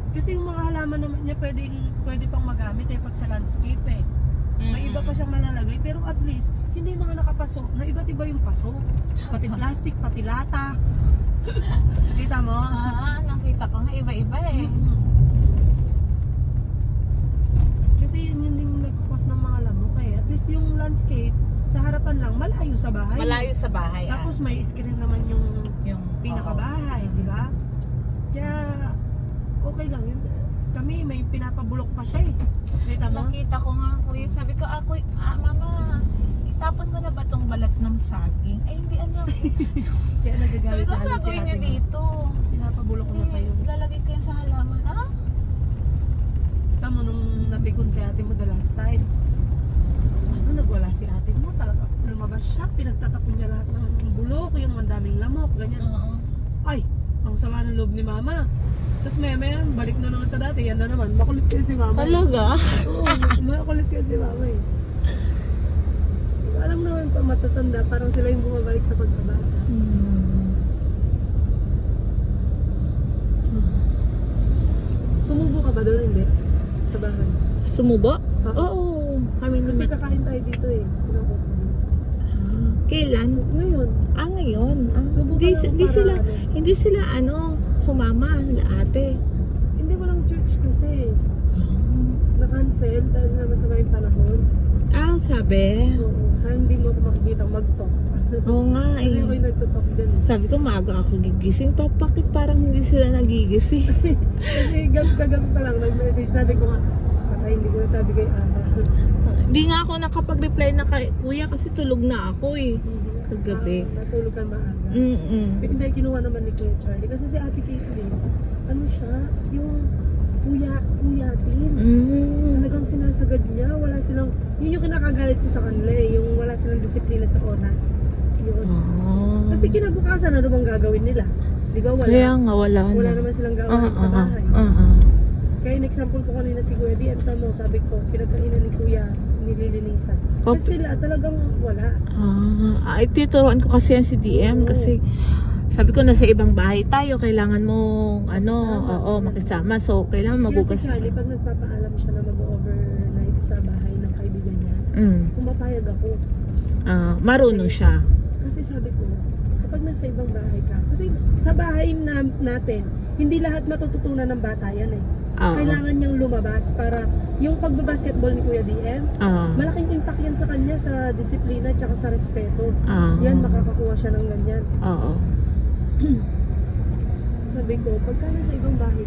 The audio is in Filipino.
Kasi yung mga halaman naman niya pwede pang magamit pag sa landscape May iba pa siyang malalagay, pero at least hindi mga nakapasok na iba't iba yung pasok. Pati plastic, pati lata. Kita mo? Nakita ko nga iba-iba Kasi yun yung nagkukos ng mga lamok At least yung landscape sa harapan lang, malayo sa bahay. Malayo sa bahay. Tapos may screen naman yung pinakabahay, di ba? Kaya okay lang yun. Kami may pinapabulok pa siya Kita mo? Nakita ko nga kuya. Sabi ko, mama, itapon ko na ba tong balat ng saging? Ay, hindi Kaya nagagalit sabi ko, ano gagawin niyo dito? Pinapabulok ko na kayo. Lalagay ko yan sa halaman. Tamo nung napikon si ate mo the last time. Nagwala si ate mo. Talaga lumabas siya. Pinagtatapon niya lahat ng bulok. Yung daming lamok. Ganyan. Ay, ang sama ng loob ni mama. Tapos maya balik na naman sa dati. Yan na naman. Makulit kayo si mama. Talaga? Oo, makulit kayo si mama Alam naman pa matatanda. Parang sila yung bumabalik sa pagkabata. Sumubo ka ba doon? Hindi? Sa bahay? Sumubo? Oo. Kami Kasi naman. kakain tayo dito Pinapos din. Kailan? Ngayon. Ngayon. Subukan lang para Hindi sila sumama sila ate. Hindi, walang church kasi. Na-cancel dahil na masama yung panahon. Sabi? Oo. Sa hindi mo ako makikita mag-talk. Oo nga Kasi ako'y nagtutalk dyan Sabi ko, maaga ako gigising. Bakit parang hindi sila nagigising? Kasi kagabi pa lang nag-message. Sabi ko nga, patay hindi ko nasabi kay Ana. Hindi nga ako nakapag-reply na kay kuya kasi tulog na ako kagabi. Natulog ka maaga. Hindi, kinuha naman ni Kuya Charlie. Kasi si Ate Caitlyn, siya, yung kuyatin. Talagang sinasagad niya. Wala silang, yun yung kinakagalit ko sa kanila yung wala silang disiplina sa oras. Yun. Kasi kinabukasan, ano bang gagawin nila? Di ba wala? Kaya nga, wala naman silang gagawin sa bahay. Kaya in-example ko kanina si Kuya Di, sabi ko, pinagkainan ni Kuya, nililinisan. Kasi sila talagang wala. Ituturuan ko kasi yan si DM kasi sabi ko nasa ibang bahay tayo, kailangan mong makisama. So, kailangan magugas. Si Charlie, pag nagpapaalam siya na mag-overnight sa bahay ng kaibigan niya, pumapayag ako. Marunong siya. Kasi sabi ko, kapag nasa ibang bahay ka, kasi sa bahay natin, hindi lahat matututunan ng bata yan Kailangan niyang lumabas para yung pagbabasketball ni Kuya DM, malaking impact yan sa kanya sa disiplina at sa respeto. Yan, makakakuha siya ng ganyan. Sabi ko, pagka nasa ibang bahay